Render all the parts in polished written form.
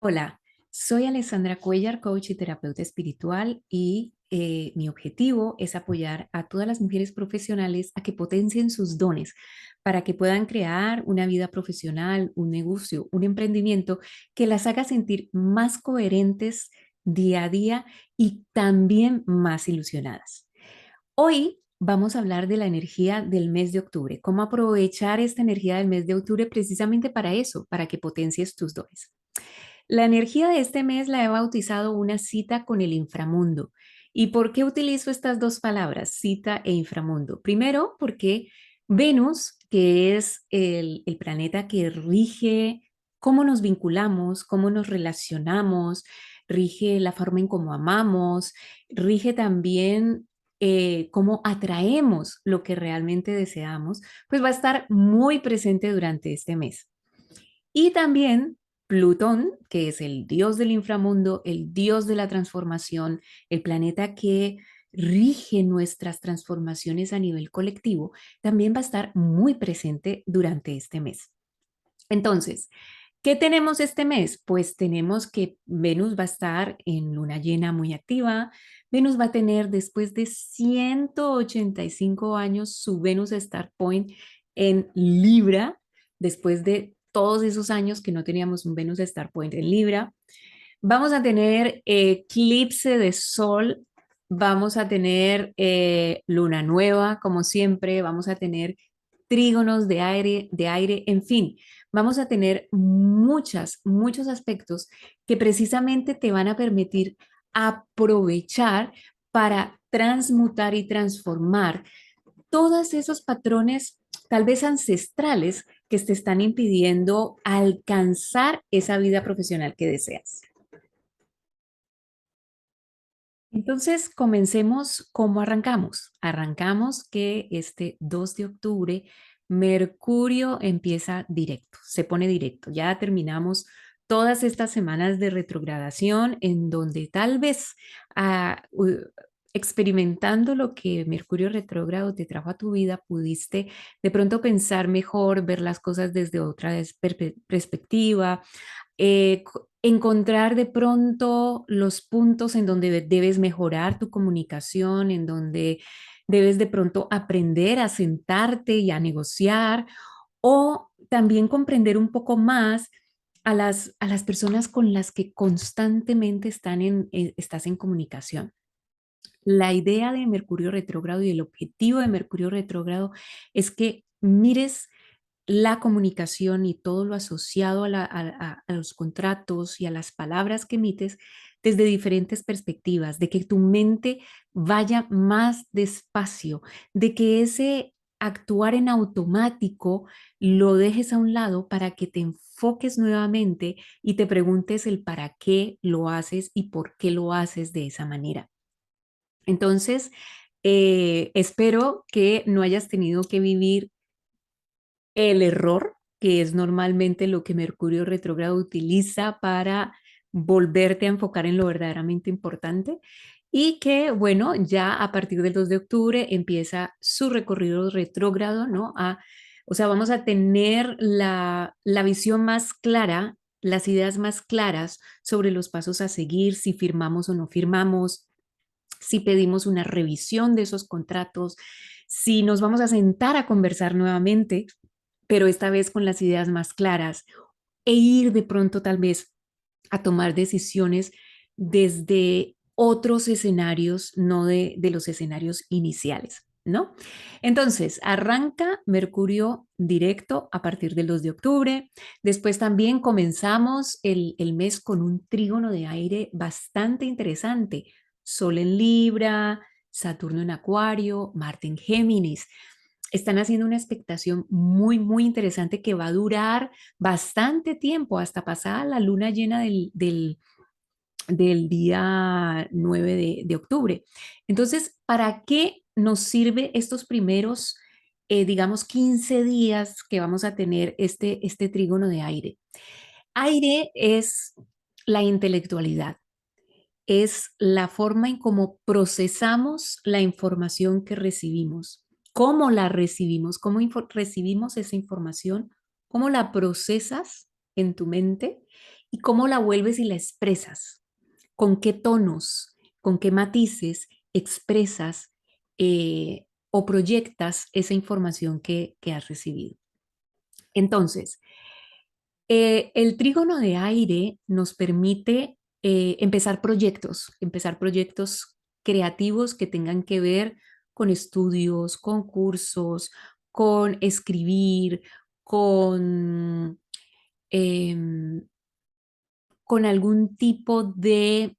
Hola, soy Alessandra Cuellar, coach y terapeuta espiritual y mi objetivo es apoyar a todas las mujeres profesionales a que potencien sus dones para que puedan crear una vida profesional, un negocio, un emprendimiento que las haga sentir más coherentes día a día y también más ilusionadas. Hoy vamos a hablar de la energía del mes de octubre, cómo aprovechar esta energía del mes de octubre precisamente para eso, para que potencies tus dones. La energía de este mes la he bautizado una cita con el inframundo. ¿Y por qué utilizo estas dos palabras, cita e inframundo? Primero, porque Venus, que es el planeta que rige cómo nos vinculamos, cómo nos relacionamos, rige la forma en cómo amamos, rige también cómo atraemos lo que realmente deseamos, pues va a estar muy presente durante este mes. Y también Plutón, que es el dios del inframundo, el dios de la transformación, el planeta que rige nuestras transformaciones a nivel colectivo, también va a estar muy presente durante este mes. Entonces, ¿qué tenemos este mes? Pues tenemos que Venus va a estar en luna llena muy activa. Venus va a tener después de 185 años su Venus Star Point en Libra, después de todos esos años que no teníamos un Venus Star Point en Libra. Vamos a tener eclipse de sol, vamos a tener luna nueva, como siempre, vamos a tener trígonos de aire, en fin, vamos a tener muchos aspectos que precisamente te van a permitir aprovechar para transmutar y transformar todos esos patrones tal vez ancestrales que te están impidiendo alcanzar esa vida profesional que deseas. Entonces, comencemos cómo arrancamos. Arrancamos que este 2 de octubre Mercurio empieza directo, se pone directo. Ya terminamos todas estas semanas de retrogradación en donde tal vez experimentando lo que Mercurio retrógrado te trajo a tu vida, pudiste de pronto pensar mejor, ver las cosas desde otra perspectiva, encontrar de pronto los puntos en donde debes mejorar tu comunicación, en donde debes de pronto aprender a sentarte y a negociar o también comprender un poco más a las personas con las que constantemente estás en comunicación. La idea de Mercurio retrógrado y el objetivo de Mercurio retrógrado es que mires la comunicación y todo lo asociado a los contratos y a las palabras que emites desde diferentes perspectivas, de que tu mente vaya más despacio, de que ese actuar en automático lo dejes a un lado para que te enfoques nuevamente y te preguntes el para qué lo haces y por qué lo haces de esa manera. Entonces, espero que no hayas tenido que vivir el error, que es normalmente lo que Mercurio retrógrado utiliza para volverte a enfocar en lo verdaderamente importante y que, bueno, ya a partir del 2 de octubre empieza su recorrido retrógrado, ¿no? O sea, vamos a tener la visión más clara, las ideas más claras sobre los pasos a seguir, si firmamos o no firmamos, si pedimos una revisión de esos contratos, si nos vamos a sentar a conversar nuevamente, pero esta vez con las ideas más claras e ir de pronto tal vez a tomar decisiones desde otros escenarios, no de los escenarios iniciales, ¿no? Entonces, arranca Mercurio directo a partir del 2 de octubre. Después también comenzamos el mes con un trígono de aire bastante interesante. Sol en Libra, Saturno en Acuario, Marte en Géminis. Están haciendo una expectación muy interesante que va a durar bastante tiempo, hasta pasada la luna llena del día 9 de octubre. Entonces, ¿para qué nos sirve estos primeros, digamos, 15 días que vamos a tener este trígono de aire? Aire es la intelectualidad, es la forma en cómo procesamos la información que recibimos, cómo la recibimos, cómo recibimos esa información, cómo la procesas en tu mente y cómo la vuelves y la expresas, con qué tonos, con qué matices expresas o proyectas esa información que has recibido. Entonces, el trígono de aire nos permite empezar proyectos creativos que tengan que ver con estudios, con cursos, con escribir, con, em, con algún tipo de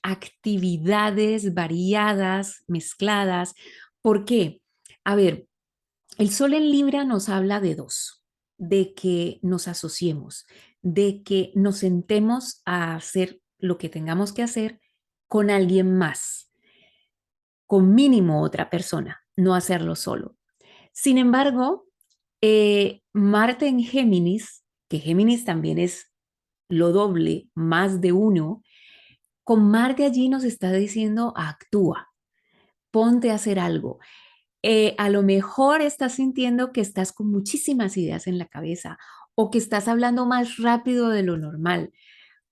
actividades variadas, mezcladas. ¿Por qué? A ver, el sol en Libra nos habla de dos, de que nos asociemos, de que nos sentemos a hacer lo que tengamos que hacer con alguien más, con mínimo otra persona, no hacerlo solo. Sin embargo, Marte en Géminis, que Géminis también es lo doble, más de uno, con Marte allí nos está diciendo actúa, ponte a hacer algo. A lo mejor estás sintiendo que estás con muchísimas ideas en la cabeza o que estás hablando más rápido de lo normal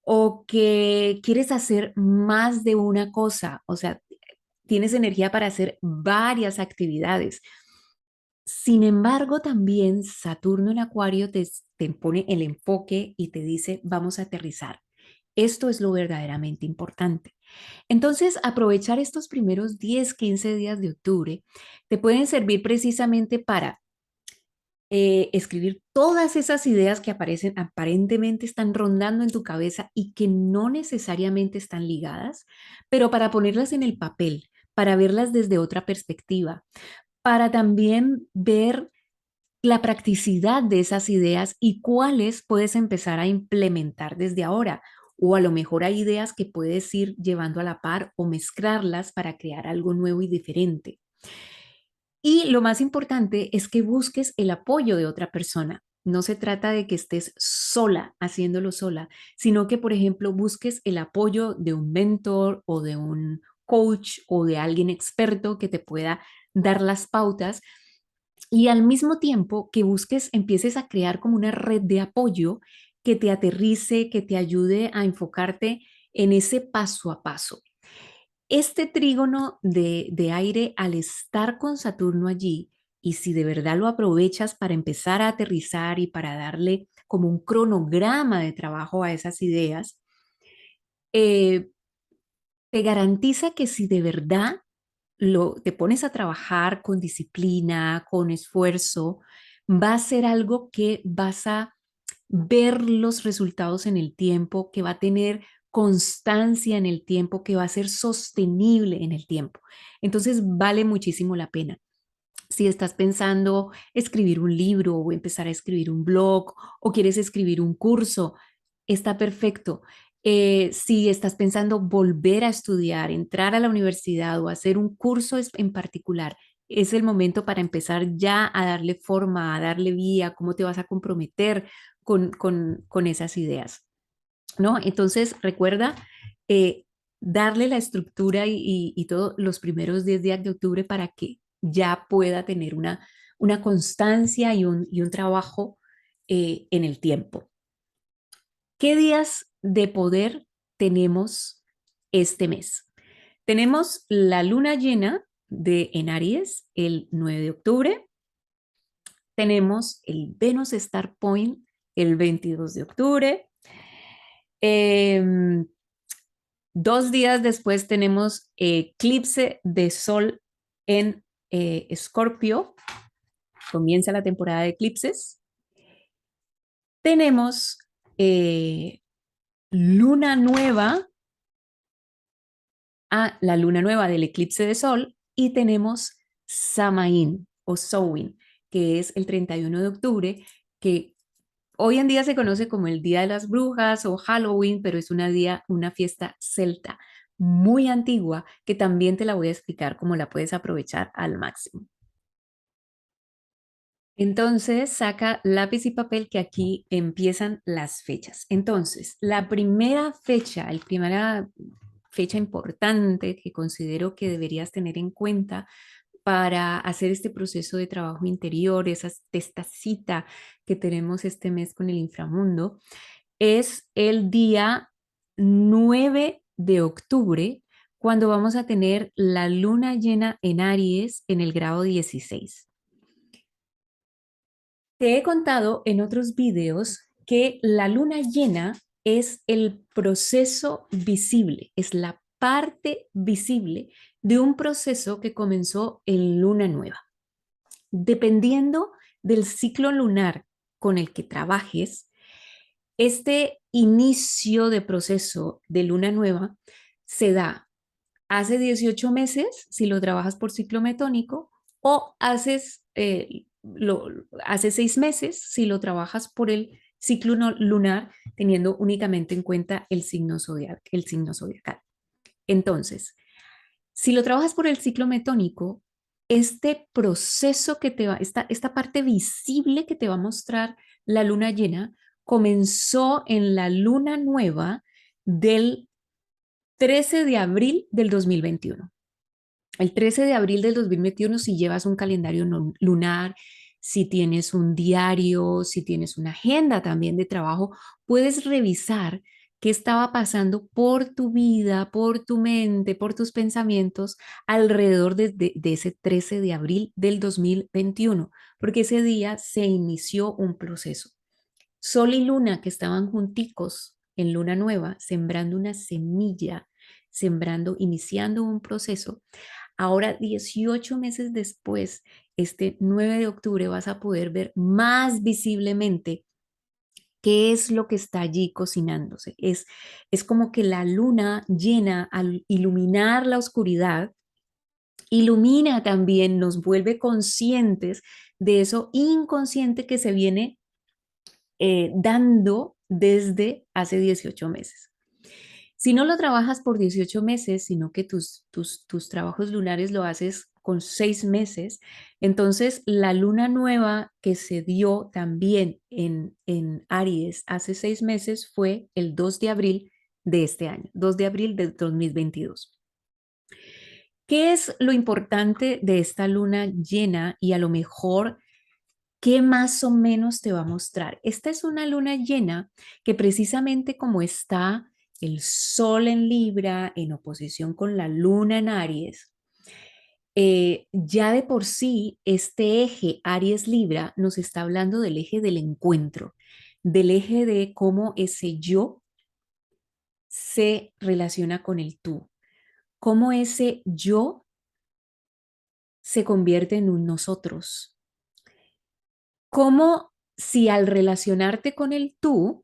o que quieres hacer más de una cosa, o sea, tienes energía para hacer varias actividades. Sin embargo, también Saturno en Acuario te pone el enfoque y te dice, vamos a aterrizar. Esto es lo verdaderamente importante. Entonces, aprovechar estos primeros 10, 15 días de octubre te pueden servir precisamente para escribir todas esas ideas que aparecen, aparentemente están rondando en tu cabeza y que no necesariamente están ligadas, pero para ponerlas en el papel, para verlas desde otra perspectiva, para también ver la practicidad de esas ideas y cuáles puedes empezar a implementar desde ahora. O a lo mejor hay ideas que puedes ir llevando a la par o mezclarlas para crear algo nuevo y diferente. Y lo más importante es que busques el apoyo de otra persona. No se trata de que estés sola haciéndolo sola, sino que, por ejemplo, busques el apoyo de un mentor o de un coach o de alguien experto que te pueda dar las pautas y al mismo tiempo que busques, empieces a crear como una red de apoyo que te aterrice, que te ayude a enfocarte en ese paso a paso. Este trígono de aire, al estar con Saturno allí, y si de verdad lo aprovechas para empezar a aterrizar y para darle como un cronograma de trabajo a esas ideas, eh, te garantiza que si de verdad te pones a trabajar con disciplina, con esfuerzo, va a ser algo que vas a ver los resultados en el tiempo, que va a tener constancia en el tiempo, que va a ser sostenible en el tiempo. Entonces vale muchísimo la pena. Si estás pensando escribir un libro o empezar a escribir un blog o quieres escribir un curso, está perfecto. Si estás pensando volver a estudiar, entrar a la universidad o hacer un curso en particular, es el momento para empezar ya a darle forma, a darle vía, cómo te vas a comprometer con esas ideas, ¿no? Entonces, recuerda eh, darle la estructura y todos los primeros 10 días de octubre para que ya pueda tener una constancia y un trabajo en el tiempo. ¿Qué días de poder tenemos este mes? Tenemos la luna llena en Aries el 9 de octubre. Tenemos el Venus Star Point el 22 de octubre. Em, 2 días después tenemos eclipse de sol en Escorpio. Comienza la temporada de eclipses. Tenemos luna nueva, la luna nueva del eclipse de sol, y tenemos Samaín o Samhain, que es el 31 de octubre, que hoy en día se conoce como el Día de las Brujas o Halloween, pero es una fiesta celta muy antigua que también te la voy a explicar cómo la puedes aprovechar al máximo. Entonces, saca lápiz y papel que aquí empiezan las fechas. Entonces, la primera fecha importante que considero que deberías tener en cuenta para hacer este proceso de trabajo interior, esta cita que tenemos este mes con el inframundo, es el día 9 de octubre, cuando vamos a tener la luna llena en Aries en el grado 16. Te he contado en otros videos que la luna llena es el proceso visible, es la parte visible de un proceso que comenzó en luna nueva. Dependiendo del ciclo lunar con el que trabajes, este inicio de proceso de luna nueva se da hace 18 meses si lo trabajas por ciclo metónico o hace 6 meses si lo trabajas por el ciclo lunar teniendo únicamente en cuenta el signo zodiacal. Entonces, si lo trabajas por el ciclo metónico, este proceso que te va, esta parte visible que te va a mostrar la luna llena, comenzó en la luna nueva del 13 de abril del 2021. El 13 de abril del 2021, si llevas un calendario lunar, si tienes un diario, si tienes una agenda también de trabajo, puedes revisar qué estaba pasando por tu vida, por tu mente, por tus pensamientos alrededor de ese 13 de abril del 2021, porque ese día se inició un proceso. Sol y luna que estaban junticos en luna nueva, sembrando una semilla, iniciando un proceso. Ahora, 18 meses después, este 9 de octubre, vas a poder ver más visiblemente qué es lo que está allí cocinándose. Es como que la luna llena al iluminar la oscuridad, ilumina también, nos vuelve conscientes de eso inconsciente que se viene dando desde hace 18 meses. Si no lo trabajas por 18 meses, sino que tus trabajos lunares lo haces con 6 meses, entonces la luna nueva que se dio también en Aries hace 6 meses fue el 2 de abril de este año, 2 de abril de 2022. ¿Qué es lo importante de esta luna llena y a lo mejor qué más o menos te va a mostrar? Esta es una luna llena que precisamente como está el Sol en Libra en oposición con la luna en Aries, ya de por sí este eje Aries-Libra nos está hablando del eje del encuentro, del eje de cómo ese yo se relaciona con el tú, cómo ese yo se convierte en un nosotros, cómo si al relacionarte con el tú,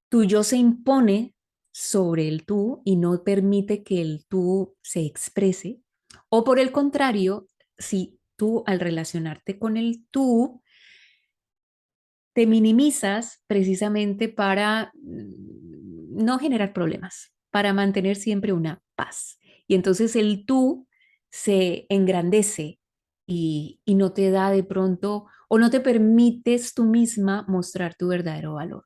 tu yo se impone sobre el tú y no permite que el tú se exprese. O por el contrario, si tú al relacionarte con el tú te minimizas precisamente para no generar problemas, para mantener siempre una paz. Y entonces el tú se engrandece y no te da de pronto o no te permites tú misma mostrar tu verdadero valor.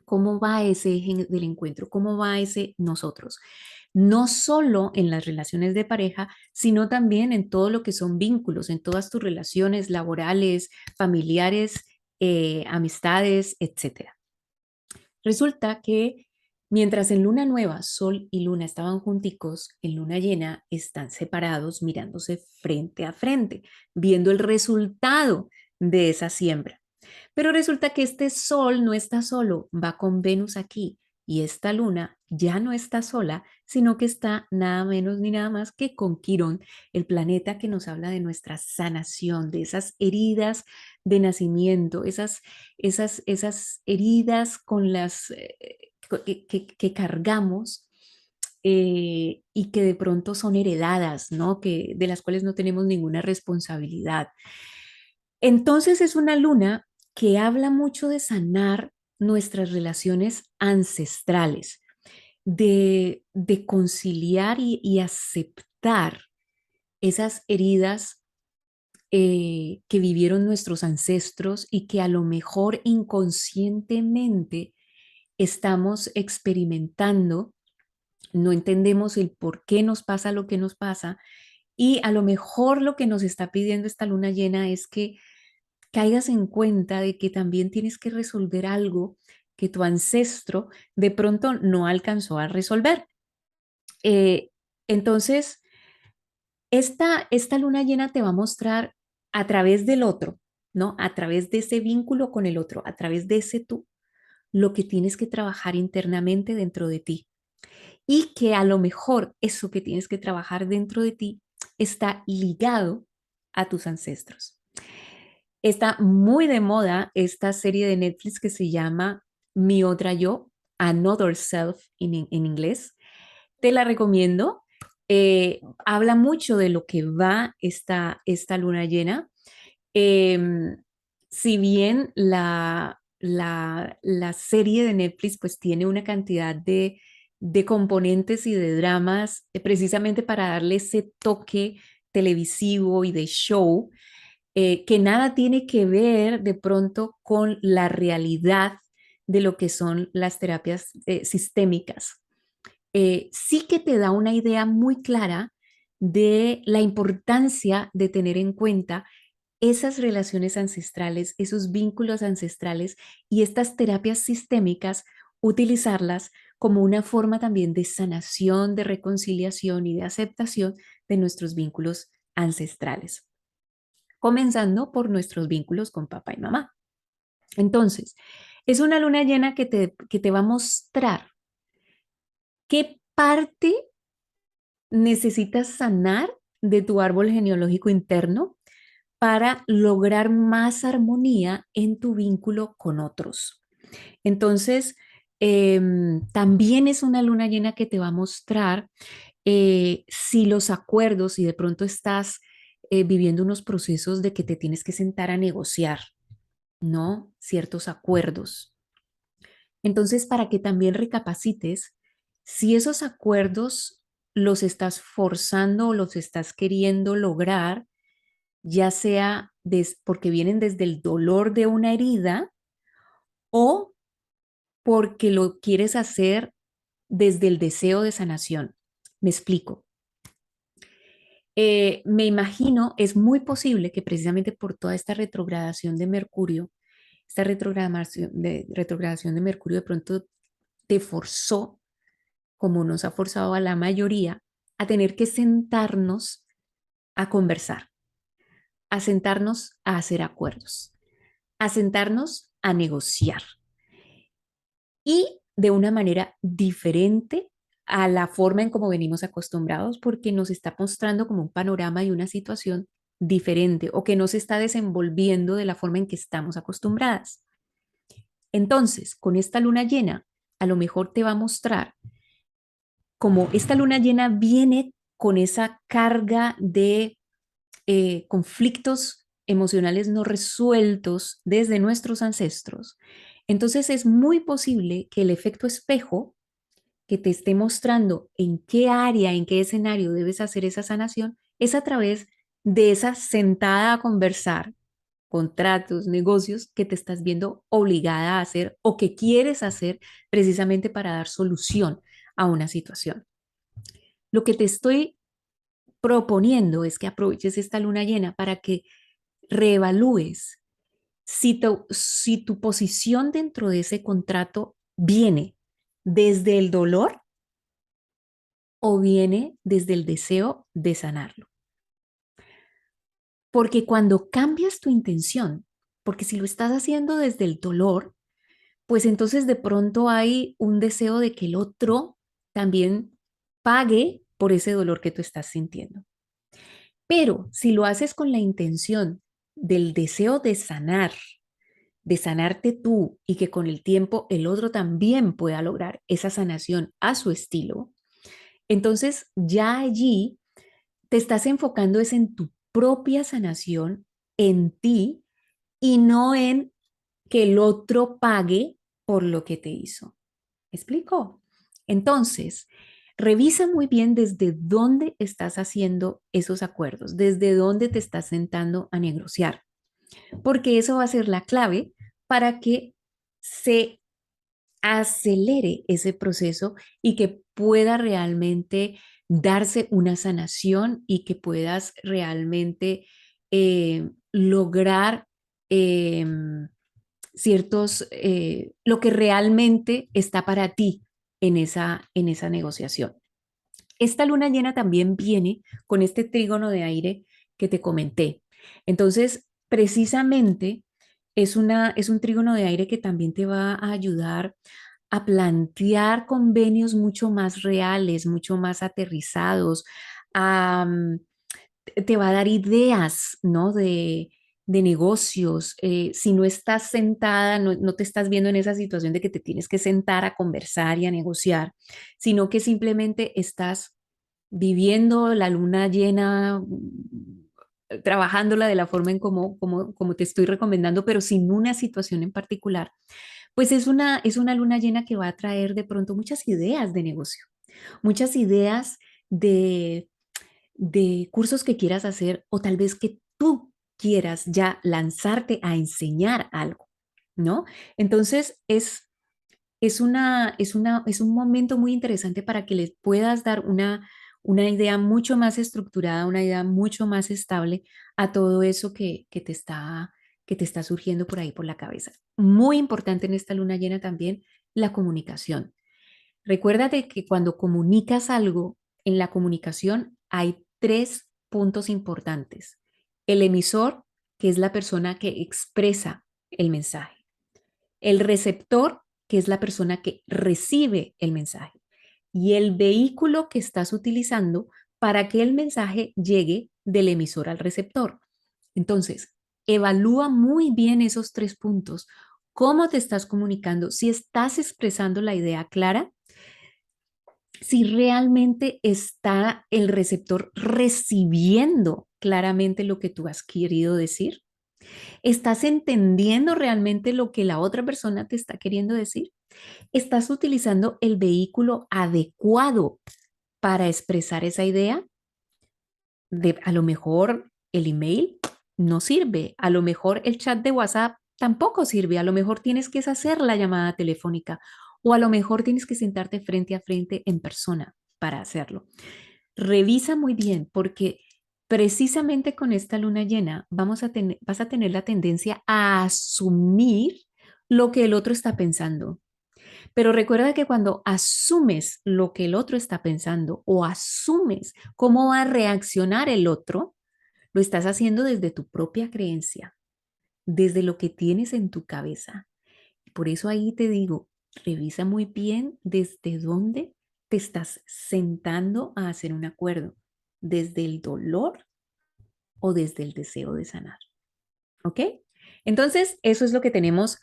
¿Cómo va ese eje del encuentro? ¿Cómo va ese nosotros? No solo en las relaciones de pareja, sino también en todo lo que son vínculos, en todas tus relaciones laborales, familiares, amistades, etcétera. Resulta que mientras en luna nueva Sol y Luna estaban junticos, en luna llena están separados, mirándose frente a frente, viendo el resultado de esa siembra. Pero resulta que este Sol no está solo, va con Venus aquí y esta Luna ya no está sola, sino que está nada menos ni nada más que con Quirón, el planeta que nos habla de nuestra sanación, de esas heridas de nacimiento, esas heridas con las que cargamos y que de pronto son heredadas, ¿no? De las cuales no tenemos ninguna responsabilidad. Entonces es una luna que habla mucho de sanar nuestras relaciones ancestrales, de conciliar y aceptar esas heridas que vivieron nuestros ancestros y que a lo mejor inconscientemente estamos experimentando, no entendemos el por qué nos pasa lo que nos pasa y a lo mejor lo que nos está pidiendo esta luna llena es que caigas en cuenta de que también tienes que resolver algo que tu ancestro de pronto no alcanzó a resolver. Eh, entonces, esta luna llena te va a mostrar a través del otro, ¿no? A través de ese vínculo con el otro, a través de ese tú, lo que tienes que trabajar internamente dentro de ti. Y que a lo mejor eso que tienes que trabajar dentro de ti está ligado a tus ancestros. Está muy de moda esta serie de Netflix que se llama Mi otra yo, Another Self en inglés. Te la recomiendo. Habla mucho de lo que va esta luna llena. Em, si bien la serie de Netflix pues tiene una cantidad de componentes y de dramas precisamente para darle ese toque televisivo y de show, que nada tiene que ver de pronto con la realidad de lo que son las terapias sistémicas. Sí que te da una idea muy clara de la importancia de tener en cuenta esas relaciones ancestrales, esos vínculos ancestrales y estas terapias sistémicas, utilizarlas como una forma también de sanación, de reconciliación y de aceptación de nuestros vínculos ancestrales, comenzando por nuestros vínculos con papá y mamá. Entonces, es una luna llena que te va a mostrar qué parte necesitas sanar de tu árbol genealógico interno para lograr más armonía en tu vínculo con otros. Entonces, también es una luna llena que te va a mostrar si los acuerdos, si de pronto estás viviendo unos procesos de que te tienes que sentar a negociar, ¿no? Ciertos acuerdos. Entonces, para que también recapacites si esos acuerdos los estás forzando o los estás queriendo lograr, ya sea porque vienen desde el dolor de una herida o porque lo quieres hacer desde el deseo de sanación. Me explico. Me imagino, es muy posible que precisamente por toda esta retrogradación de Mercurio, esta retrogradación de Mercurio de pronto te forzó, como nos ha forzado a la mayoría, a tener que sentarnos a conversar, a sentarnos a hacer acuerdos, a sentarnos a negociar y de una manera diferente a la forma en cómo venimos acostumbrados, porque nos está mostrando como un panorama y una situación diferente o que no se está desenvolviendo de la forma en que estamos acostumbradas. Entonces, con esta luna llena, a lo mejor te va a mostrar como esta luna llena viene con esa carga de conflictos emocionales no resueltos desde nuestros ancestros. Entonces es muy posible que el efecto espejo que te esté mostrando en qué área, en qué escenario debes hacer esa sanación, es a través de esa sentada a conversar, contratos, negocios que te estás viendo obligada a hacer o que quieres hacer precisamente para dar solución a una situación. Lo que te estoy proponiendo es que aproveches esta luna llena para que reevalúes si tu posición dentro de ese contrato viene desde el dolor o viene desde el deseo de sanarlo. Porque cuando cambias tu intención, porque si lo estás haciendo desde el dolor, pues entonces de pronto hay un deseo de que el otro también pague por ese dolor que tú estás sintiendo. Pero si lo haces con la intención del deseo de sanarte tú y que con el tiempo el otro también pueda lograr esa sanación a su estilo, entonces ya allí te estás enfocando es en tu propia sanación, en ti y no en que el otro pague por lo que te hizo. ¿Me explico? Entonces, revisa muy bien desde dónde estás haciendo esos acuerdos, desde dónde te estás sentando a negociar, porque eso va a ser la clave para que se acelere ese proceso y que pueda realmente darse una sanación y que puedas realmente lograr lo que realmente está para ti en esa negociación. Esta luna llena también viene con este trígono de aire que te comenté. Entonces, precisamente es un trígono de aire que también te va a ayudar a plantear convenios mucho más reales, mucho más aterrizados, a, te va a dar ideas, ¿no? De negocios. Si no estás sentada, no te estás viendo en esa situación de que te tienes que sentar a conversar y a negociar, sino que simplemente estás viviendo la luna llena, trabajándola de la forma en como te estoy recomendando, pero sin una situación en particular, pues es una luna llena que va a traer de pronto muchas ideas de negocio, muchas ideas de cursos que quieras hacer o tal vez que tú quieras ya lanzarte a enseñar algo, ¿no? Entonces es un momento muy interesante para que les puedas dar una idea mucho más estructurada, una idea mucho más estable a todo eso que te está surgiendo por ahí por la cabeza. Muy importante en esta luna llena también la comunicación. Recuérdate que cuando comunicas algo, en la comunicación hay tres puntos importantes. El emisor, que es la persona que expresa el mensaje. El receptor, que es la persona que recibe el mensaje. Y el vehículo que estás utilizando para que el mensaje llegue del emisor al receptor. Entonces, evalúa muy bien esos tres puntos. ¿Cómo te estás comunicando? Si estás expresando la idea clara, si realmente está el receptor recibiendo claramente lo que tú has querido decir. ¿Estás entendiendo realmente lo que la otra persona te está queriendo decir? ¿Estás utilizando el vehículo adecuado para expresar esa idea? A lo mejor el email no sirve, a lo mejor el chat de WhatsApp tampoco sirve, a lo mejor tienes que hacer la llamada telefónica o a lo mejor tienes que sentarte frente a frente en persona para hacerlo. Revisa muy bien porque precisamente con esta luna llena vas a tener la tendencia a asumir lo que el otro está pensando. Pero recuerda que cuando asumes lo que el otro está pensando o asumes cómo va a reaccionar el otro, lo estás haciendo desde tu propia creencia, desde lo que tienes en tu cabeza. Por eso ahí te digo, revisa muy bien desde dónde te estás sentando a hacer un acuerdo, desde el dolor o desde el deseo de sanar. ¿Ok? Entonces, eso es lo que tenemos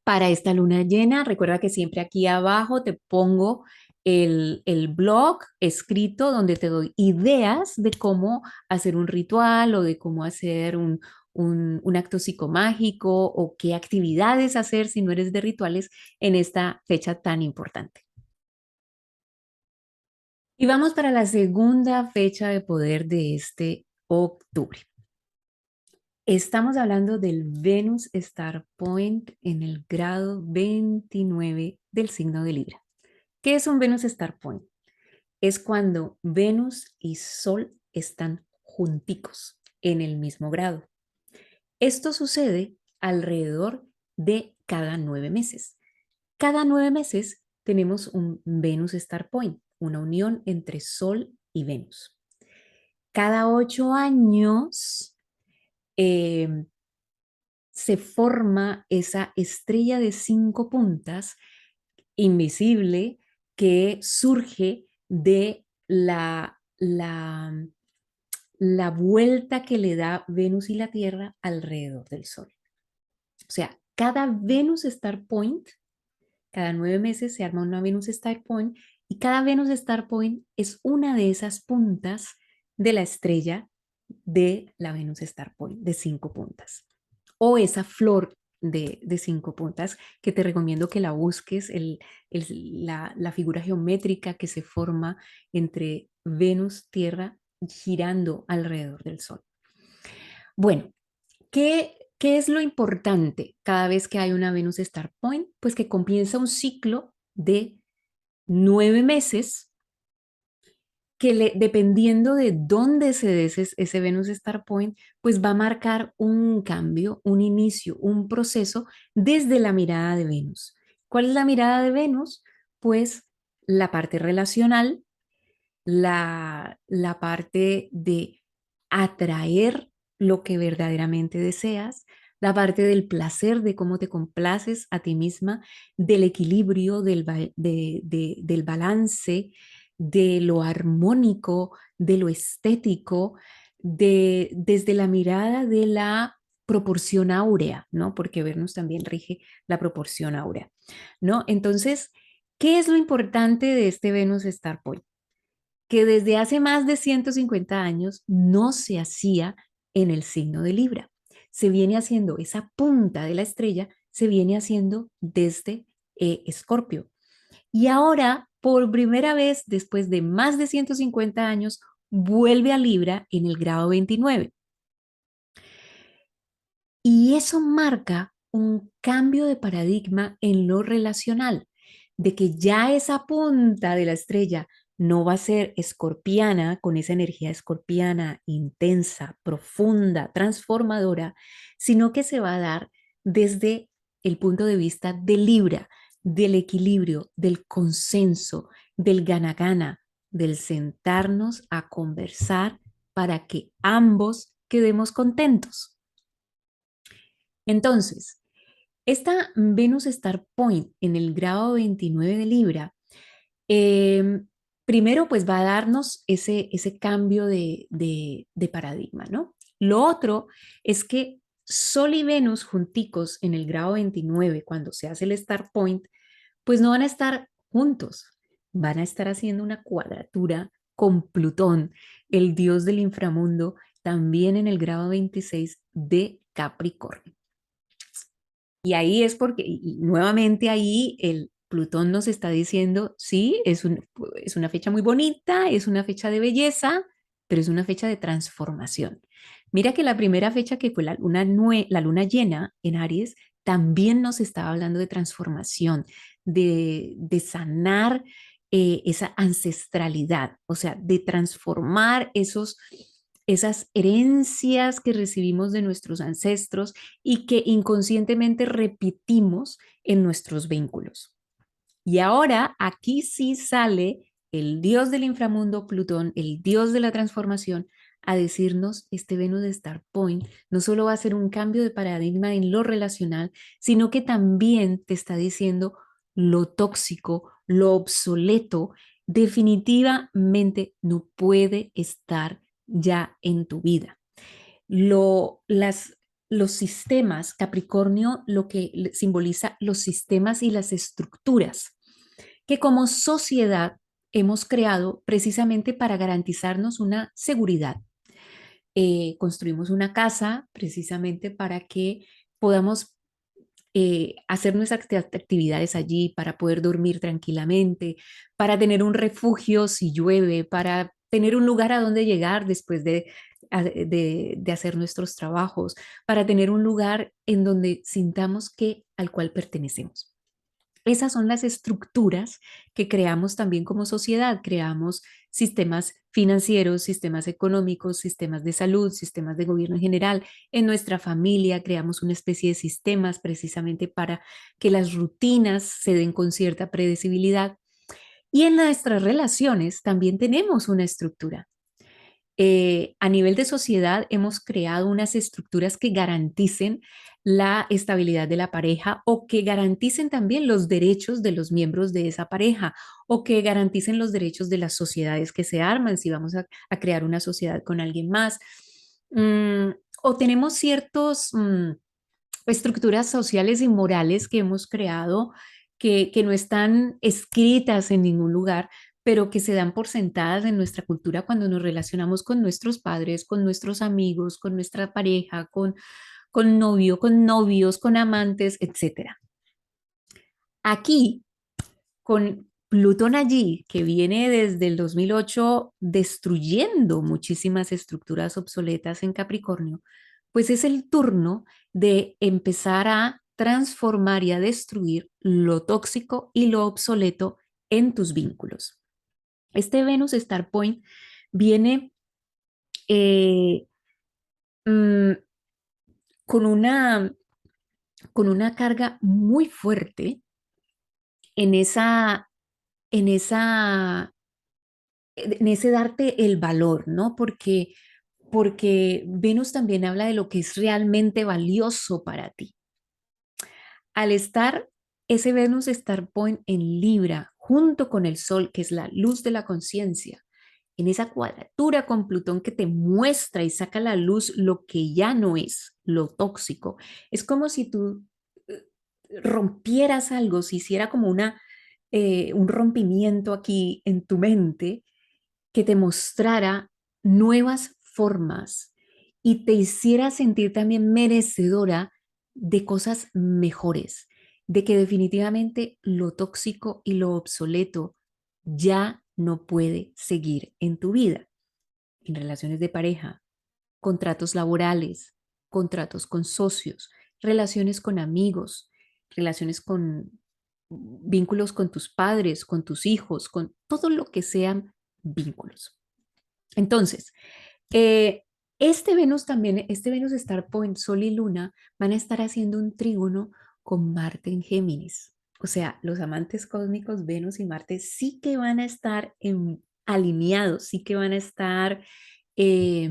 para esta luna llena. Recuerda que siempre aquí abajo te pongo el blog escrito donde te doy ideas de cómo hacer un ritual o de cómo hacer un acto psicomágico o qué actividades hacer si no eres de rituales en esta fecha tan importante. Y vamos para la segunda fecha de poder de este octubre. Estamos hablando del Venus Star Point en el grado 29 del signo de Libra. ¿Qué es un Venus Star Point? Es cuando Venus y Sol están junticos en el mismo grado. Esto sucede alrededor de cada 9 meses. Cada 9 meses tenemos un Venus Star Point, una unión entre Sol y Venus. Cada 8 años eh, se forma esa estrella de 5 puntas invisible que surge de la vuelta que le da Venus y la Tierra alrededor del Sol. O sea, cada Venus Star Point, cada 9 meses se arma una Venus Star Point y cada Venus Star Point es una de esas puntas de la estrella de la Venus Star Point de 5 puntas. O esa flor de 5 puntas que te recomiendo que la busques, la figura geométrica que se forma entre Venus, Tierra, girando alrededor del Sol. Bueno, ¿qué es lo importante cada vez que hay una Venus Star Point? Pues que comienza un ciclo de 9 meses dependiendo de dónde se dé ese Venus Star Point, pues va a marcar un cambio, un inicio, un proceso desde la mirada de Venus. ¿Cuál es la mirada de Venus? Pues la parte relacional, la parte de atraer lo que verdaderamente deseas, la parte del placer, de cómo te complaces a ti misma, del equilibrio, del balance, de lo armónico, de lo estético, desde la mirada de la proporción áurea, ¿no? Porque Venus también rige la proporción áurea, ¿no? Entonces, ¿qué es lo importante de este Venus Star Point? Que desde hace más de 150 años no se hacía en el signo de Libra. Se viene haciendo esa punta de la estrella, se viene haciendo desde Escorpio. Y ahora, por primera vez, después de más de 150 años, vuelve a Libra en el grado 29. Y eso marca un cambio de paradigma en lo relacional, de que ya esa punta de la estrella no va a ser escorpiana, con esa energía escorpiana intensa, profunda, transformadora, sino que se va a dar desde el punto de vista de Libra, del equilibrio, del consenso, del gana-gana, del sentarnos a conversar para que ambos quedemos contentos. Entonces, esta Venus Star Point en el grado 29 de Libra, eh, primero pues va a darnos ese cambio de paradigma, ¿no? Lo otro es que Sol y Venus junticos en el grado 29, cuando se hace el Star Point, pues no van a estar juntos, van a estar haciendo una cuadratura con Plutón, el dios del inframundo, también en el grado 26 de Capricornio. Y ahí es porque, y nuevamente ahí el Plutón nos está diciendo, sí, es una fecha muy bonita, es una fecha de belleza, pero es una fecha de transformación. Mira que la primera fecha que fue la luna llena en Aries, también nos estaba hablando de transformación, de sanar esa ancestralidad, o sea, de transformar esas herencias que recibimos de nuestros ancestros y que inconscientemente repetimos en nuestros vínculos. Y ahora aquí sí sale el dios del inframundo, Plutón, el dios de la transformación, a decirnos, este Venus de Star Point no solo va a ser un cambio de paradigma en lo relacional, sino que también te está diciendo lo tóxico, lo obsoleto, definitivamente no puede estar ya en tu vida. Lo, las, los sistemas, Capricornio lo que simboliza los sistemas y las estructuras que como sociedad hemos creado precisamente para garantizarnos una seguridad. Construimos una casa precisamente para que podamos hacer nuestras actividades allí, para poder dormir tranquilamente, para tener un refugio si llueve, para tener un lugar a donde llegar después de hacer nuestros trabajos, para tener un lugar en donde sintamos que al cual pertenecemos. Esas son las estructuras que creamos también como sociedad. Creamos sistemas financieros, sistemas económicos, sistemas de salud, sistemas de gobierno en general. En nuestra familia creamos una especie de sistemas precisamente para que las rutinas se den con cierta predecibilidad. Y en nuestras relaciones también tenemos una estructura. A nivel de sociedad hemos creado unas estructuras que garanticen la estabilidad de la pareja o que garanticen también los derechos de los miembros de esa pareja o que garanticen los derechos de las sociedades que se arman si vamos a crear una sociedad con alguien más. Mm, o tenemos ciertos estructuras sociales y morales que hemos creado que no están escritas en ningún lugar, pero que se dan por sentadas en nuestra cultura cuando nos relacionamos con nuestros padres, con nuestros amigos, con nuestra pareja, con novio, con novios, con amantes, etcétera. Aquí, con Plutón allí, que viene desde el 2008 destruyendo muchísimas estructuras obsoletas en Capricornio, pues es el turno de empezar a transformar y a destruir lo tóxico y lo obsoleto en tus vínculos. Este Venus Star Point viene eh, mm, con con una carga muy fuerte en en esa, en ese darte el valor, ¿no? Porque Venus también habla de lo que es realmente valioso para ti. Al estar ese Venus Star Point en Libra, junto con el Sol, que es la luz de la conciencia, en esa cuadratura con Plutón que te muestra y saca a la luz lo que ya no es, lo tóxico. Es como si tú eh, rompieras algo, si hiciera como un rompimiento aquí en tu mente que te mostrara nuevas formas y te hiciera sentir también merecedora de cosas mejores, de que definitivamente lo tóxico y lo obsoleto ya no puede seguir en tu vida, en relaciones de pareja, contratos laborales, contratos con socios, relaciones con amigos, relaciones con vínculos con tus padres, con tus hijos, con todo lo que sean vínculos. Entonces, eh, este Venus también, este Venus Star Point, Sol y Luna, van a estar haciendo un trígono con Marte en Géminis. O sea, los amantes cósmicos, Venus y Marte, sí que van a estar alineados, sí que van a estar eh,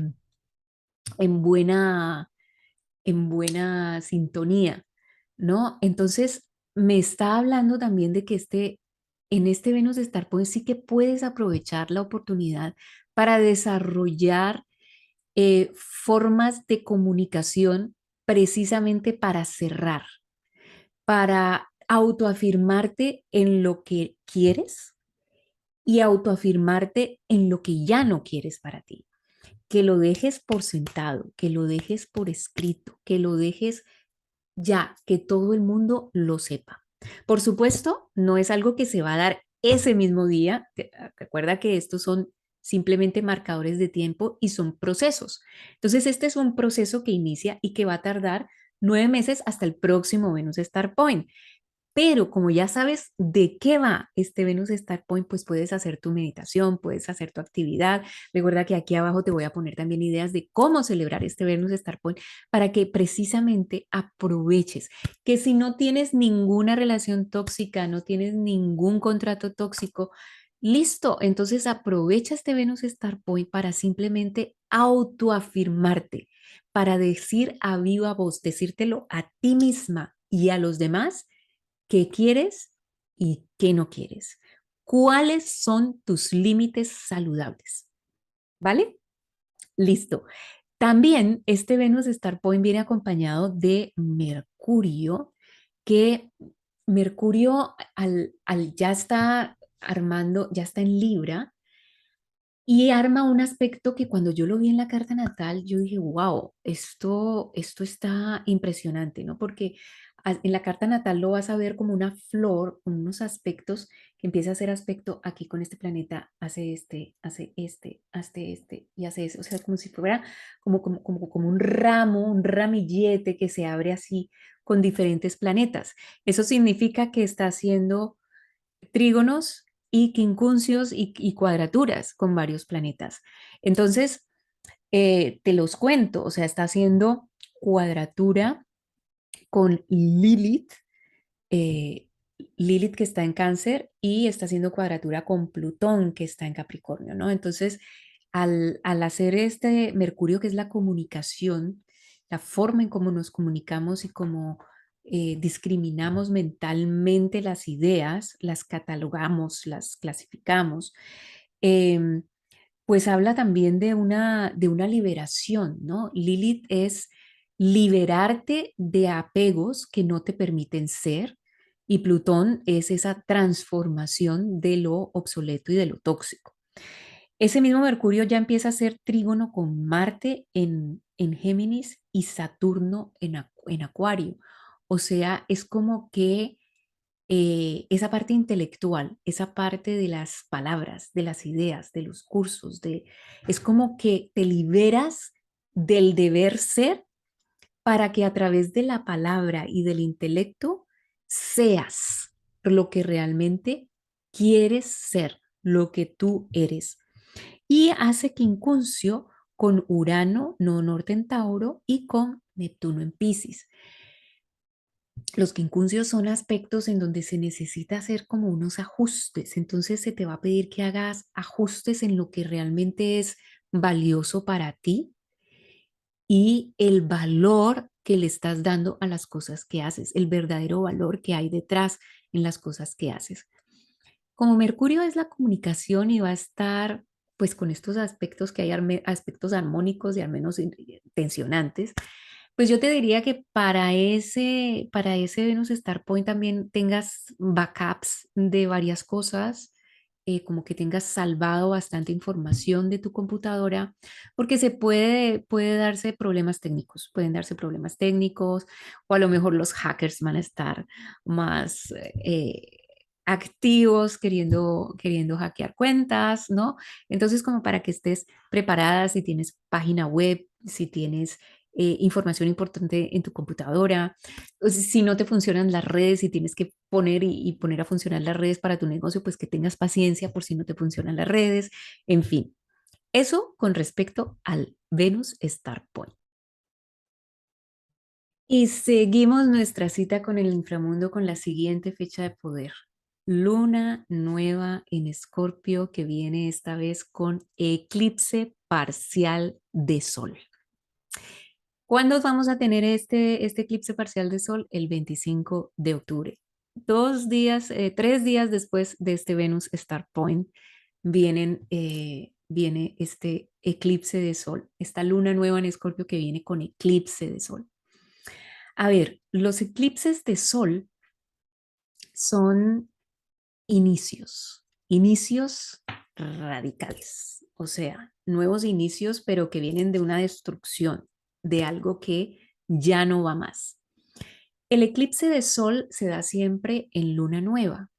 en en buena sintonía, ¿no? Entonces, me está hablando también de que en este Venus Star Point sí que puedes aprovechar la oportunidad para desarrollar formas de comunicación precisamente para cerrar, para autoafirmarte en lo que quieres y autoafirmarte en lo que ya no quieres para ti. Que lo dejes por sentado, que lo dejes por escrito, que lo dejes ya, que todo el mundo lo sepa. Por supuesto, no es algo que se va a dar ese mismo día. Recuerda que estos son simplemente marcadores de tiempo y son procesos. Entonces, este es un proceso que inicia y que va a tardar 9 meses hasta el próximo Venus Star Point. Pero como ya sabes de qué va este Venus Star Point, pues puedes hacer tu meditación, puedes hacer tu actividad. Recuerda que aquí abajo te voy a poner también ideas de cómo celebrar este Venus Star Point para que precisamente aproveches que si no tienes ninguna relación tóxica, no tienes ningún contrato tóxico, listo, entonces aprovecha este Venus Star Point para simplemente autoafirmarte, para decir a viva voz, decírtelo a ti misma y a los demás qué quieres y qué no quieres. ¿Cuáles son tus límites saludables? ¿Vale? Listo. También este Venus Star Point viene acompañado de Mercurio, que Mercurio al ya está armando, ya está en Libra, y arma un aspecto que cuando yo lo vi en la carta natal, yo dije, wow, esto está impresionante, ¿no? Porque en la carta natal lo vas a ver como una flor, con unos aspectos que empieza a hacer aspecto aquí con este planeta, hace este y hace eso. O sea, como si fuera como un ramo, un ramillete que se abre así con diferentes planetas. Eso significa que está haciendo trígonos y quincunциos y cuadraturas con varios planetas. Entonces, te los cuento, o sea, está haciendo cuadratura con Lilith, eh, Lilith que está en Cáncer y está haciendo cuadratura con Plutón que está en Capricornio, ¿no? Entonces, al hacer este Mercurio que es la comunicación, la forma en cómo nos comunicamos y cómo discriminamos mentalmente las ideas, las catalogamos, las clasificamos, em, pues habla también de de una liberación, ¿no? Lilith es liberarte de apegos que no te permiten ser y Plutón es esa transformación de lo obsoleto y de lo tóxico. Ese mismo Mercurio ya empieza a ser trígono con Marte en Géminis y Saturno en Acuario. O sea, es como que esa parte intelectual, esa parte de las palabras, de las ideas, de los cursos, es como que te liberas del deber ser para que a través de la palabra y del intelecto seas lo que realmente quieres ser, lo que tú eres. Y hace quincuncio con Urano, no norte en Tauro, y con Neptuno en Piscis. Los quincunциos son aspectos en donde se necesita hacer como unos ajustes, entonces se te va a pedir que hagas ajustes en lo que realmente es valioso para ti y el valor que le estás dando a las cosas que haces, el verdadero valor que hay detrás en las cosas que haces. Como Mercurio es la comunicación y va a estar pues con estos aspectos que hay aspectos armónicos y al menos tensionantes, pues yo te diría que para ese Venus Star Point también tengas backups de varias cosas, como que tengas salvado bastante información de tu computadora, porque puede darse problemas técnicos, pueden darse problemas técnicos, o a lo mejor los hackers van a estar más activos queriendo hackear cuentas, ¿no? Entonces, como para que estés preparada si tienes página web, si tienes información importante en tu computadora, o si no te funcionan las redes y tienes que poner y poner a funcionar las redes para tu negocio, pues que tengas paciencia por si no te funcionan las redes, en fin. Eso con respecto al Venus Star Point. Y seguimos nuestra cita con el inframundo con la siguiente fecha de poder. Luna nueva en Escorpio que viene esta vez con eclipse parcial de sol. ¿Cuándo vamos a tener este eclipse parcial de sol? El 25 de octubre. 2 días, 3 días después de este Venus Star Point, viene este eclipse de sol, esta luna nueva en Escorpio que viene con eclipse de sol. A ver, los eclipses de sol son inicios radicales, o sea, nuevos inicios, pero que vienen de una destrucción, de algo que ya no va más. El eclipse de sol se da siempre en luna nueva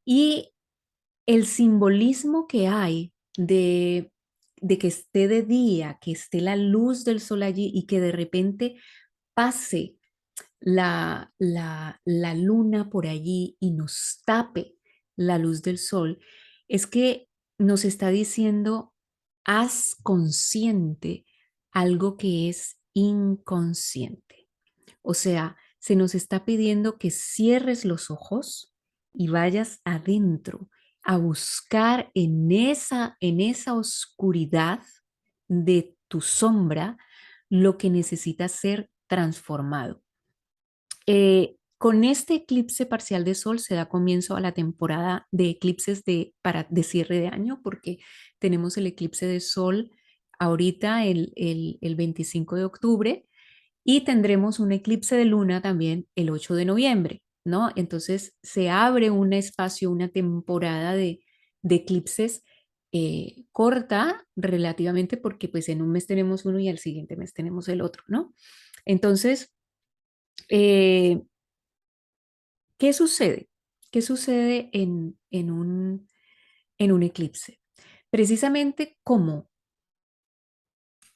y el simbolismo que hay de que esté de día, que esté la luz del sol allí y que de repente pase la luna por allí y nos tape la luz del sol, es que nos está diciendo, haz consciente algo que es inconsciente. O sea, se nos está pidiendo que cierres los ojos y vayas adentro a buscar en esa oscuridad de tu sombra lo que necesita ser transformado. Con este eclipse parcial de sol se da comienzo a la temporada de eclipses de cierre de año, porque tenemos el eclipse de sol ahorita el 25 de octubre y tendremos un eclipse de luna también el 8 de noviembre, ¿no? Entonces se abre un espacio, una temporada de eclipses corta relativamente porque pues en un mes tenemos uno y al siguiente mes tenemos el otro, ¿no? Entonces, eh, ¿qué sucede? ¿Qué sucede en un eclipse? Precisamente como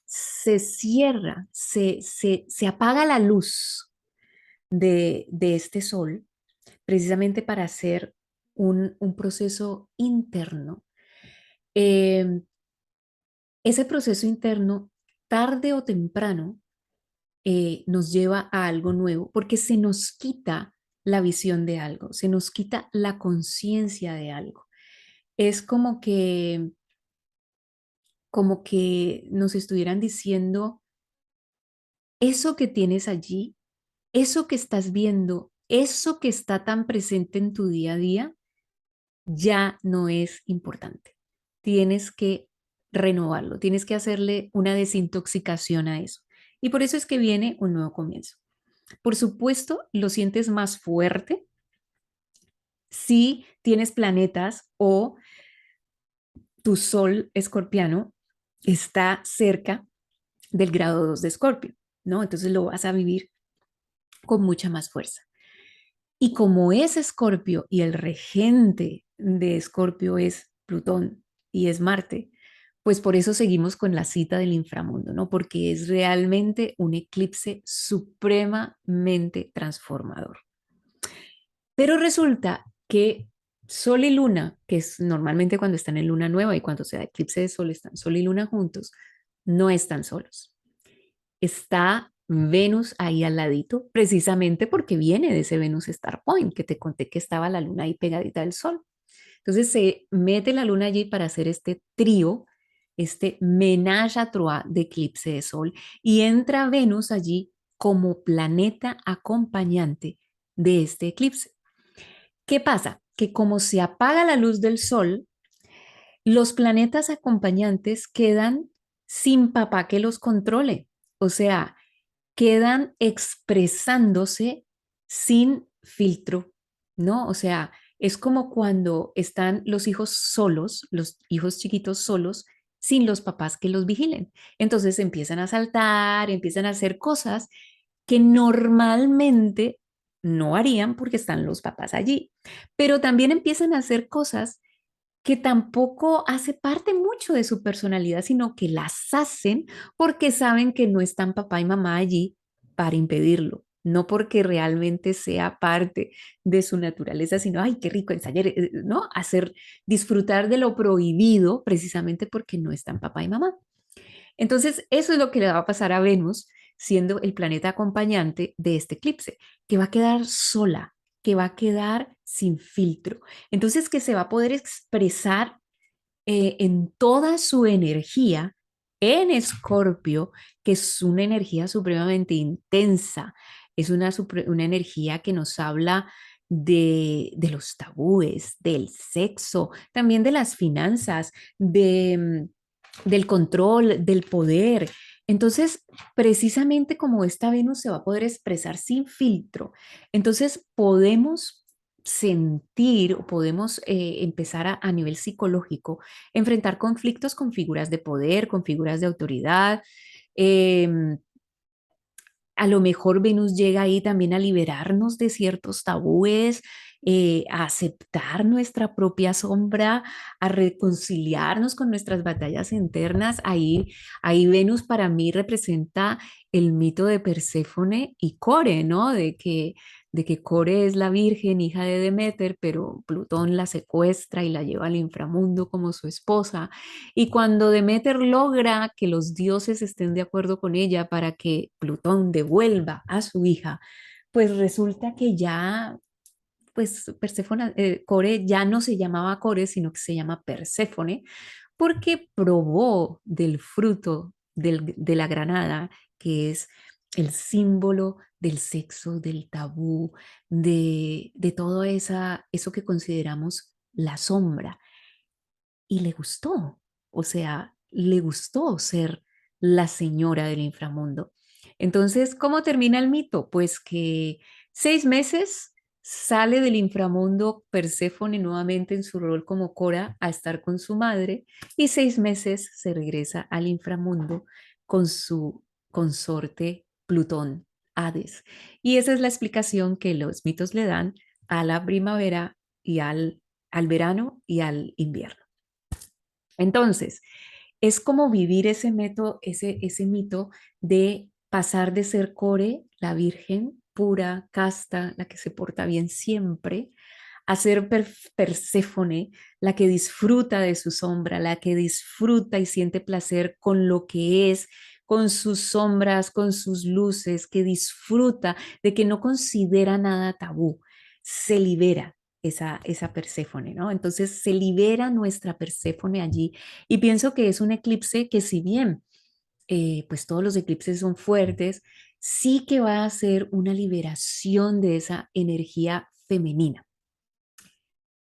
se cierra, se apaga la luz de este sol, precisamente para hacer un proceso interno. Eh, Ese proceso interno, tarde o temprano, nos lleva a algo nuevo, porque se nos quita la visión de algo, se nos quita la conciencia de algo. Es como que nos estuvieran diciendo, eso que tienes allí, eso que estás viendo, eso que está tan presente en tu día a día, ya no es importante. Tienes que renovarlo, tienes que hacerle una desintoxicación a eso. Y por eso es que viene un nuevo comienzo. Por supuesto, lo sientes más fuerte si tienes planetas o tu sol escorpiano está cerca del grado 2 de Escorpio, ¿no? Entonces lo vas a vivir con mucha más fuerza. Y como es Escorpio y el regente de Escorpio es Plutón y es Marte, pues por eso seguimos con la cita del inframundo, ¿no? Porque es realmente un eclipse supremamente transformador. Pero resulta que Sol y luna, que es normalmente cuando están en luna nueva y cuando se da eclipse de sol, están sol y luna juntos, no están solos. Está Venus ahí al ladito, precisamente porque viene de ese Venus Star Point, que te conté que estaba la luna ahí pegadita del sol. Entonces se mete la luna allí para hacer este trío, este ménage à trois de eclipse de sol, y entra Venus allí como planeta acompañante de este eclipse. ¿Qué pasa? Que como se apaga la luz del sol, los planetas acompañantes quedan sin papá que los controle. O sea, quedan expresándose sin filtro, ¿no? O sea, es como cuando están los hijos solos, los hijos chiquitos solos, sin los papás que los vigilen. Entonces empiezan a saltar, empiezan a hacer cosas que normalmente no harían porque están los papás allí, pero también empiezan a hacer cosas que tampoco hace parte mucho de su personalidad, sino que las hacen porque saben que no están papá y mamá allí para impedirlo, no porque realmente sea parte de su naturaleza, sino, ay, qué rico ensayar, ¿no? Hacer, disfrutar de lo prohibido precisamente porque no están papá y mamá. Entonces, eso es lo que le va a pasar a Venus, siendo el planeta acompañante de este eclipse, que va a quedar sola, que va a quedar sin filtro. Entonces, que se va a poder expresar en toda su energía en Escorpio, que es una energía supremamente intensa, es una energía que nos habla de los tabúes, del sexo, también de las finanzas, del control, del poder. Entonces, precisamente como esta Venus se va a poder expresar sin filtro, entonces podemos sentir o podemos empezar a nivel psicológico, enfrentar conflictos con figuras de poder, con figuras de autoridad. em, a lo mejor Venus llega ahí también a liberarnos de ciertos tabúes, a aceptar nuestra propia sombra, a reconciliarnos con nuestras batallas internas. Ahí Venus para mí representa el mito de Perséfone y Core, ¿no? De que Core es la virgen, hija de Deméter, pero Plutón la secuestra y la lleva al inframundo como su esposa. Y cuando Deméter logra que los dioses estén de acuerdo con ella para que Plutón devuelva a su hija, pues resulta que ya, pues Perséfone, Core ya no se llamaba Core, sino que se llama Perséfone, porque probó del fruto de la granada, que es el símbolo del sexo, del tabú, de todo eso que consideramos la sombra y le gustó, o sea, le gustó ser la señora del inframundo. Entonces, ¿cómo termina el mito? Pues que 6 meses sale del inframundo Perséfone nuevamente en su rol como Cora a estar con su madre y 6 meses se regresa al inframundo con su consorte Plutón, Hades. Y esa es la explicación que los mitos le dan a la primavera y al verano y al invierno. Entonces, es como vivir ese mito de pasar de ser Core, la virgen pura, casta, la que se porta bien siempre, a ser Perséfone, la que disfruta de su sombra, la que disfruta y siente placer con lo que es, con sus sombras, con sus luces, que disfruta de que no considera nada tabú, se libera esa Perséfone, ¿no? Entonces se libera nuestra Perséfone allí y pienso que es un eclipse que si bien pues todos los eclipses son fuertes, sí que va a ser una liberación de esa energía femenina.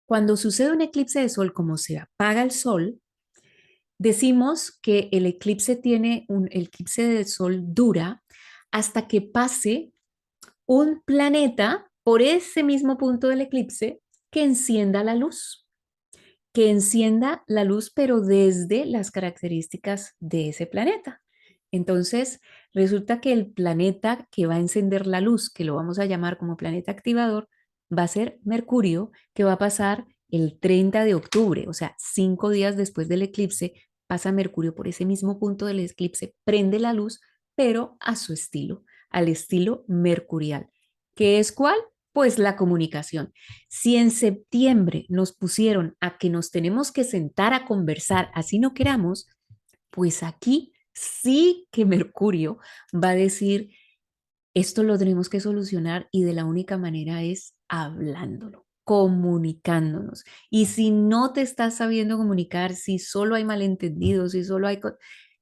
Cuando sucede un eclipse de sol, como se apaga el sol, decimos que el eclipse de sol dura hasta que pase un planeta por ese mismo punto del eclipse que encienda la luz, pero desde las características de ese planeta. Entonces, resulta que el planeta que va a encender la luz, que lo vamos a llamar como planeta activador, va a ser Mercurio, que va a pasar el 30 de octubre, o sea, 5 días después del eclipse, pasa Mercurio por ese mismo punto del eclipse, prende la luz, pero a su estilo, al estilo mercurial. ¿Qué es cuál? Pues la comunicación. Si en septiembre nos pusieron a que nos tenemos que sentar a conversar, así no queramos, pues aquí sí que Mercurio va a decir, esto lo tenemos que solucionar y de la única manera es hablándolo, comunicándonos. Y si no te estás sabiendo comunicar, si solo hay malentendidos, si solo hay...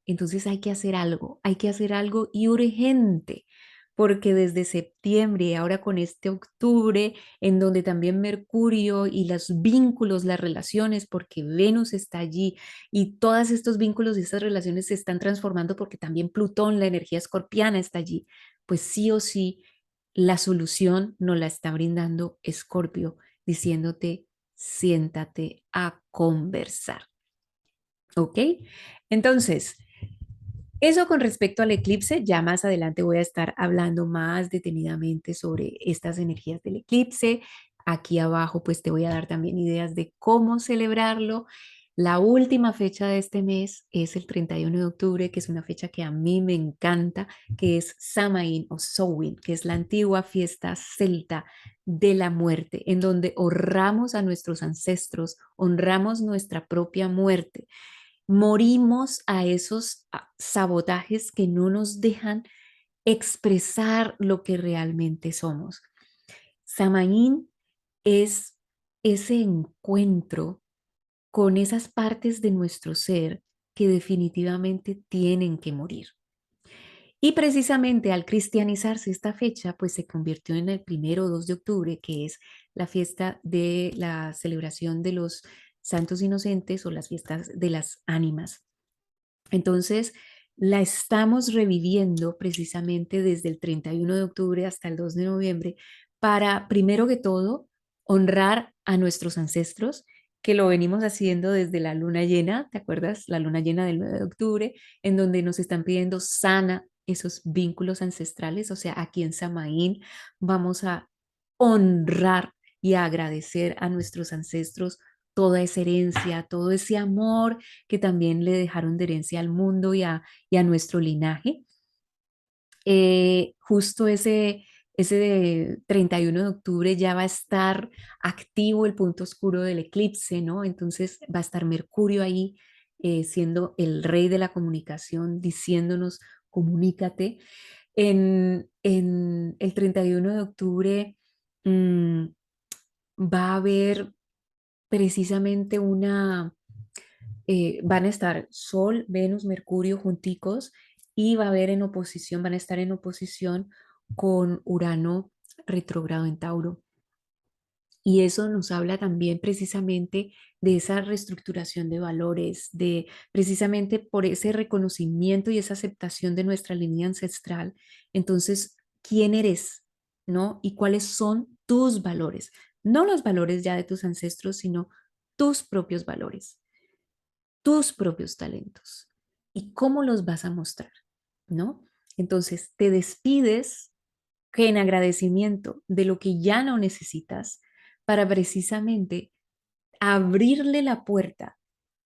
entonces hay que hacer algo y urgente, porque desde septiembre y ahora con este octubre, en donde también Mercurio y los vínculos, las relaciones, porque Venus está allí y todos estos vínculos y estas relaciones se están transformando porque también Plutón, la energía escorpiana, está allí, pues sí o sí, la solución nos la está brindando Escorpio, diciéndote, siéntate a conversar. ¿Ok? Entonces, eso con respecto al eclipse, ya más adelante voy a estar hablando más detenidamente sobre estas energías del eclipse. Aquí abajo pues te voy a dar también ideas de cómo celebrarlo. La última fecha de este mes es el 31 de octubre, que es una fecha que a mí me encanta, que es Samaín o Samhain, que es la antigua fiesta celta de la muerte, en donde honramos a nuestros ancestros, honramos nuestra propia muerte, morimos a esos sabotajes que no nos dejan expresar lo que realmente somos. Samaín es ese encuentro con esas partes de nuestro ser que definitivamente tienen que morir. Y precisamente al cristianizarse esta fecha, pues se convirtió en el 1 o 2 de octubre, que es la fiesta de la celebración de los santos inocentes o las fiestas de las ánimas. Entonces, la estamos reviviendo precisamente desde el 31 de octubre hasta el 2 de noviembre para, primero que todo, honrar a nuestros ancestros, que lo venimos haciendo desde la luna llena, ¿te acuerdas? La luna llena del 9 de octubre, en donde nos están pidiendo sana esos vínculos ancestrales, o sea, aquí en Samaín vamos a honrar y a agradecer a nuestros ancestros toda esa herencia, todo ese amor que también le dejaron de herencia al mundo y a nuestro linaje. Justo ese de 31 de octubre ya va a estar activo el punto oscuro del eclipse, ¿no? Entonces va a estar Mercurio ahí siendo el rey de la comunicación, diciéndonos, comunícate. En el 31 de octubre mmm, va a haber precisamente van a estar Sol, Venus, Mercurio junticos y va a haber en oposición, van a estar en oposición con Urano retrógrado en Tauro. Y eso nos habla también precisamente de esa reestructuración de valores, de precisamente por ese reconocimiento y esa aceptación de nuestra línea ancestral. Entonces, ¿quién eres? ¿No? ¿Y cuáles son tus valores? No los valores ya de tus ancestros, sino tus propios valores, tus propios talentos. ¿Y cómo los vas a mostrar? ¿No? Entonces, te despides que en agradecimiento de lo que ya no necesitas para precisamente abrirle la puerta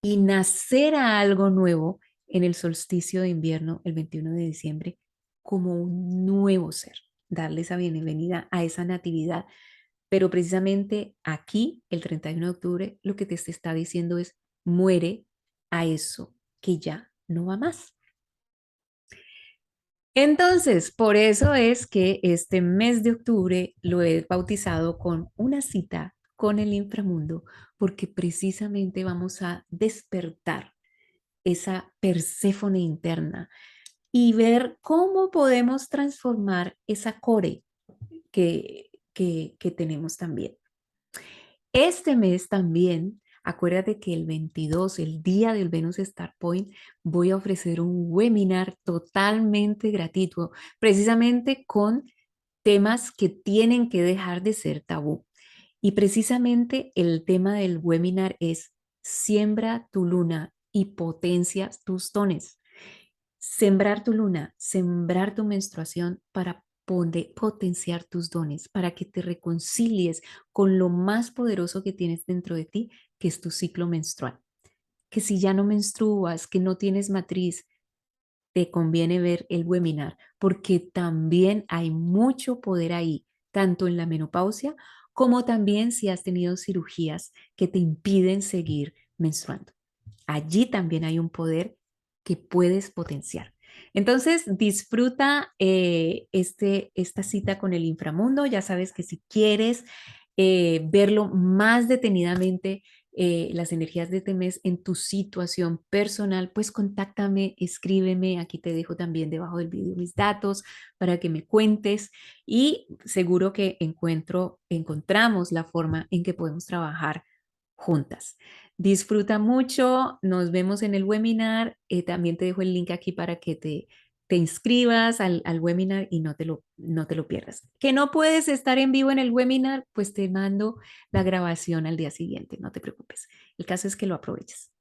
y nacer a algo nuevo en el solsticio de invierno, el 21 de diciembre, como un nuevo ser, darle esa bienvenida a esa natividad. Pero precisamente aquí, el 31 de octubre, lo que te está diciendo es, muere a eso que ya no va más. Entonces, por eso es que este mes de octubre lo he bautizado con una cita con el inframundo, porque precisamente vamos a despertar esa Perséfone interna y ver cómo podemos transformar esa core que tenemos también. Este mes también, acuérdate que el 22, el día del Venus Star Point, voy a ofrecer un webinar totalmente gratuito, precisamente con temas que tienen que dejar de ser tabú. Y precisamente el tema del webinar es siembra tu luna y potencia tus dones. Sembrar tu luna, sembrar tu menstruación para potenciar tus dones, para que te reconcilies con lo más poderoso que tienes dentro de ti, que es tu ciclo menstrual. Que si ya no menstruas, que no tienes matriz, te conviene ver el webinar, porque también hay mucho poder ahí tanto en la menopausia como también si has tenido cirugías que te impiden seguir menstruando. Allí también hay un poder que puedes potenciar. Entonces, disfruta esta cita con el inframundo. Ya sabes que si quieres verlo más detenidamente, las energías de este mes en tu situación personal, pues contáctame, escríbeme. Aquí te dejo también debajo del video mis datos para que me cuentes y seguro que encontramos la forma en que podemos trabajar juntas. Disfruta mucho, nos vemos en el webinar. También te dejo el link aquí para que te inscribas al webinar y no te lo pierdas. Que no puedes estar en vivo en el webinar, pues te mando la grabación al día siguiente, no te preocupes. El caso es que lo aproveches.